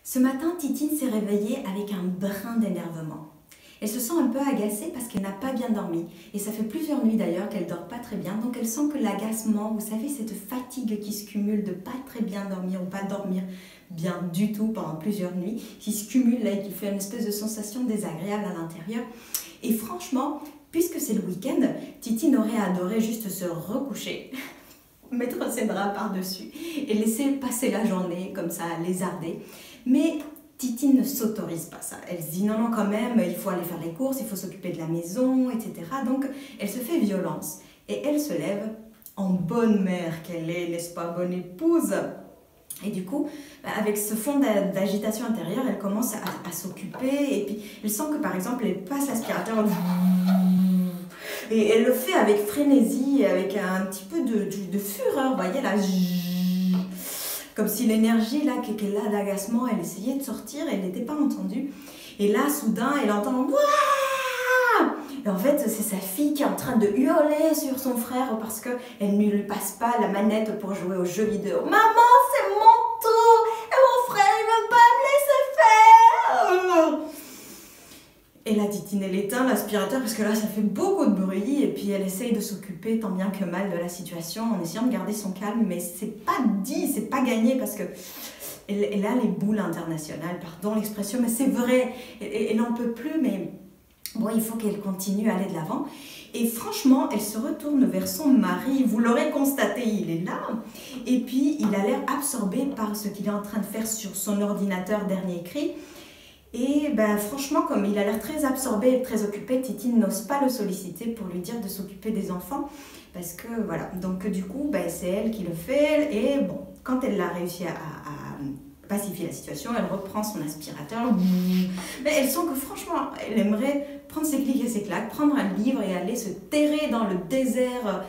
Ce matin, Titine s'est réveillée avec un brin d'énervement. Elle se sent un peu agacée parce qu'elle n'a pas bien dormi. Et ça fait plusieurs nuits d'ailleurs qu'elle ne dort pas très bien. Donc elle sent que l'agacement, vous savez, cette fatigue qui se cumule de pas très bien dormir ou pas dormir bien du tout pendant plusieurs nuits, qui se cumule là et qui fait une espèce de sensation désagréable à l'intérieur. Et franchement, puisque c'est le week-end, Titine aurait adoré juste se recoucher, mettre ses draps par-dessus et laisser passer la journée comme ça, lézarder. Mais Titine ne s'autorise pas ça. Elle se dit non, non, quand même, il faut aller faire les courses, il faut s'occuper de la maison, etc. Donc elle se fait violence et elle se lève en bonne mère qu'elle est, n'est-ce pas, bonne épouse. Et du coup, avec ce fond d'agitation intérieure, elle commence à s'occuper et puis elle sent que par exemple, elle passe l'aspirateur et elle le fait avec frénésie, avec un petit peu de fureur, vous voyez là, comme si l'énergie là qu'elle a d'agacement, elle essayait de sortir, elle n'était pas entendue. Et là, soudain, elle entend Wouah! Et en fait, c'est sa fille qui est en train de hurler sur son frère parce qu'elle ne lui passe pas la manette pour jouer aux jeux vidéo. Maman, c'est mon tour! Et mon frère, il ne veut pas me laisser faire! Et la Titine, elle éteint l'aspirateur parce que là, ça fait beaucoup de bruit. Et puis, elle essaye de s'occuper tant bien que mal de la situation en essayant de garder son calme. Mais c'est pas dit, c'est pas gagné parce que elle a les boules internationales, pardon l'expression, mais c'est vrai. Elle n'en peut plus, mais bon, il faut qu'elle continue à aller de l'avant. Et franchement, elle se retourne vers son mari. Vous l'aurez constaté, il est là. Et puis, il a l'air absorbé par ce qu'il est en train de faire sur son ordinateur dernier cri. Et ben, franchement, comme il a l'air très absorbé et très occupé, Titine n'ose pas le solliciter pour lui dire de s'occuper des enfants. Parce que voilà, donc du coup, ben, c'est elle qui le fait. Et bon, quand elle a réussi à pacifier la situation, elle reprend son aspirateur. Mais elle sent que franchement, elle aimerait prendre ses clics et ses claques, prendre un livre et aller se terrer dans le désert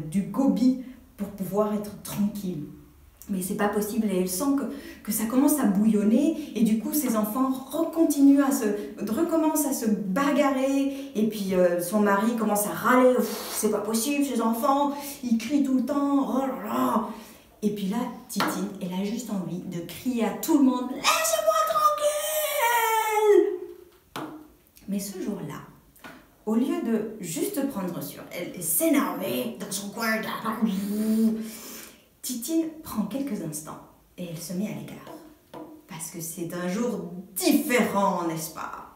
du Gobi pour pouvoir être tranquille. Mais c'est pas possible et elle sent que ça commence à bouillonner et du coup ses enfants recommencent à se bagarrer et puis son mari commence à râler, c'est pas possible ces enfants, ils crient tout le temps, oh là là. Et puis là, Titine, elle a juste envie de crier à tout le monde, laissez-moi tranquille. Mais ce jour-là, au lieu de juste prendre sur elle et s'énerver dans son coin, Titine prend quelques instants et elle se met à l'écart. Parce que c'est un jour différent, n'est-ce pas?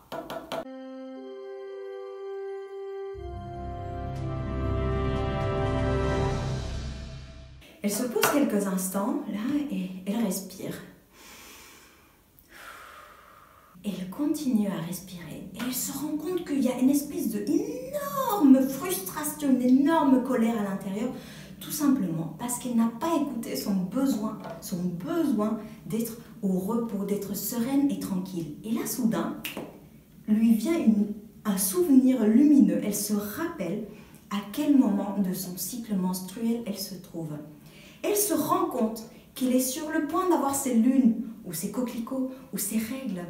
Elle se pose quelques instants, là, et elle respire. Elle continue à respirer et elle se rend compte qu'il y a une espèce d'énorme frustration, une énorme colère à l'intérieur. Tout simplement parce qu'elle n'a pas écouté son besoin d'être au repos, d'être sereine et tranquille. Et là, soudain, lui vient un souvenir lumineux. Elle se rappelle à quel moment de son cycle menstruel elle se trouve. Elle se rend compte qu'elle est sur le point d'avoir ses lunes, ou ses coquelicots, ou ses règles.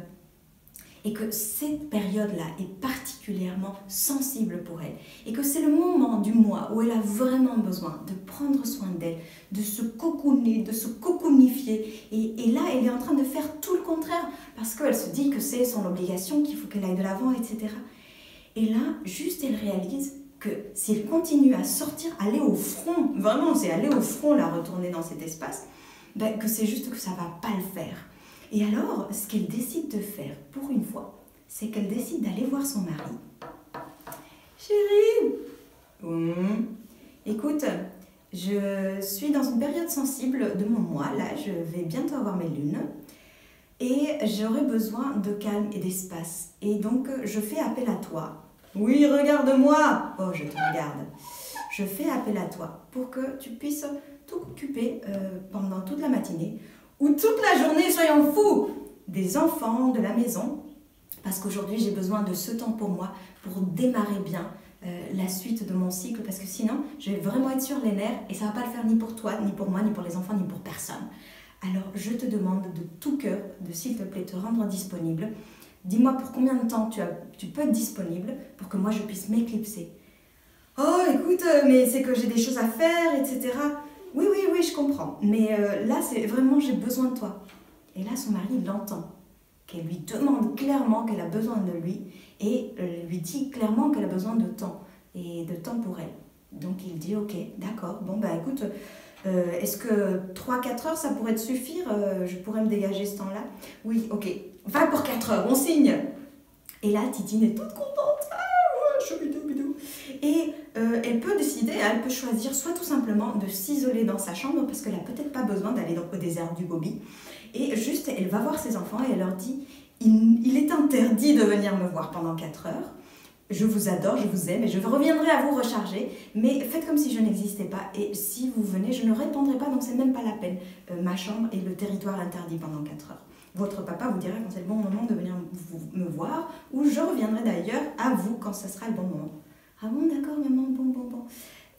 Et que cette période-là est particulièrement sensible pour elle. Et que c'est le moment du mois où elle a vraiment besoin de prendre soin d'elle, de se cocooner, de se cocoonifier. Et là, elle est en train de faire tout le contraire parce qu'elle se dit que c'est son obligation, qu'il faut qu'elle aille de l'avant, etc. Et là, juste elle réalise que si elle continue à sortir, aller au front, vraiment c'est aller au front, là, retourner dans cet espace, ben, que c'est juste que ça ne va pas le faire. Et alors, ce qu'elle décide de faire, pour une fois, c'est qu'elle décide d'aller voir son mari. Chérie, écoute, je suis dans une période sensible de mon mois, là, je vais bientôt avoir mes lunes, et j'aurai besoin de calme et d'espace. Et donc, je fais appel à toi. Oui, regarde-moi. Oh, je te regarde. Je fais appel à toi pour que tu puisses t'occuper pendant toute la matinée, ou toute la journée, soyons fous, des enfants, de la maison, parce qu'aujourd'hui j'ai besoin de ce temps pour moi, pour démarrer bien la suite de mon cycle, parce que sinon je vais vraiment être sur les nerfs et ça ne va pas le faire ni pour toi, ni pour moi, ni pour les enfants, ni pour personne. Alors je te demande de tout cœur de, s'il te plaît, te rendre disponible. Dis-moi pour combien de temps tu peux être disponible pour que moi je puisse m'éclipser. Oh écoute, mais c'est que j'ai des choses à faire, etc. Oui, je comprends. Mais là, c'est vraiment, j'ai besoin de toi. Et là, son mari l'entend, qu'elle lui demande clairement qu'elle a besoin de lui et lui dit clairement qu'elle a besoin de temps et de temps pour elle. Donc il dit ok, d'accord, bon bah écoute, est-ce que 3-4 heures ça pourrait te suffire? Je pourrais me dégager ce temps-là? Oui, ok, va pour 4 heures, on signe. Et là, Titine est toute contente. Ah ouais, choubidou bidou. Et elle peut décider, elle peut choisir soit tout simplement de s'isoler dans sa chambre parce qu'elle n'a peut-être pas besoin d'aller au désert du Gobi. Et juste, elle va voir ses enfants et elle leur dit il est interdit de venir me voir pendant 4 heures. Je vous adore, je vous aime et je reviendrai à vous recharger. Mais faites comme si je n'existais pas. Et si vous venez, je ne répondrai pas, donc c'est même pas la peine. Ma chambre est le territoire interdit pendant 4 heures. Votre papa vous dira quand c'est le bon moment de venir me voir, ou je reviendrai d'ailleurs à vous quand ce sera le bon moment. Ah bon, d'accord, maman, bon.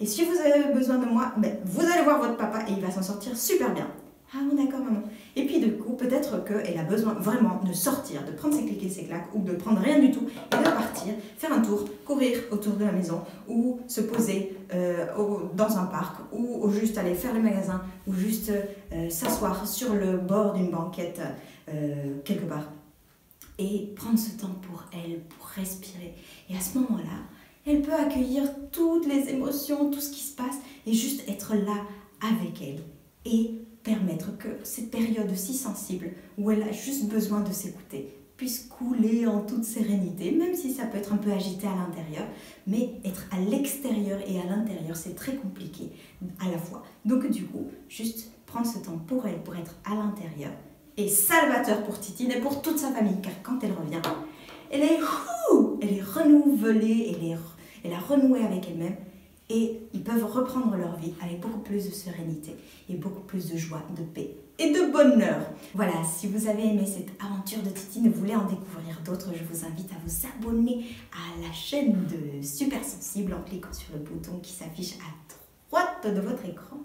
Et si vous avez besoin de moi, ben, vous allez voir votre papa et il va s'en sortir super bien. Ah bon, d'accord, maman. Et puis du coup, peut-être qu'elle a besoin vraiment de sortir, de prendre ses clics et ses claques, ou de prendre rien du tout, et de partir, faire un tour, courir autour de la maison, ou se poser dans un parc, ou juste aller faire le magasin, ou juste s'asseoir sur le bord d'une banquette quelque part. Et prendre ce temps pour elle, pour respirer. Et à ce moment-là, elle peut accueillir toutes les émotions, tout ce qui se passe, et juste être là avec elle. Et permettre que cette période si sensible, où elle a juste besoin de s'écouter, puisse couler en toute sérénité, même si ça peut être un peu agité à l'intérieur, mais être à l'extérieur et à l'intérieur, c'est très compliqué à la fois. Donc du coup, juste prendre ce temps pour elle, pour être à l'intérieur, et salvateur pour Titine et pour toute sa famille, car quand elle revient, elle est renouvelée, elle a renoué avec elle-même, et ils peuvent reprendre leur vie avec beaucoup plus de sérénité et beaucoup plus de joie, de paix et de bonheur. Voilà, si vous avez aimé cette aventure de Titine et vous voulez en découvrir d'autres, je vous invite à vous abonner à la chaîne de Super Sensible en cliquant sur le bouton qui s'affiche à droite de votre écran.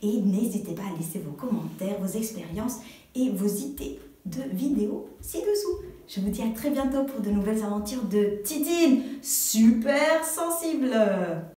Et n'hésitez pas à laisser vos commentaires, vos expériences et vos idées de vidéos ci-dessous. Je vous dis à très bientôt pour de nouvelles aventures de Titine Super Sensible.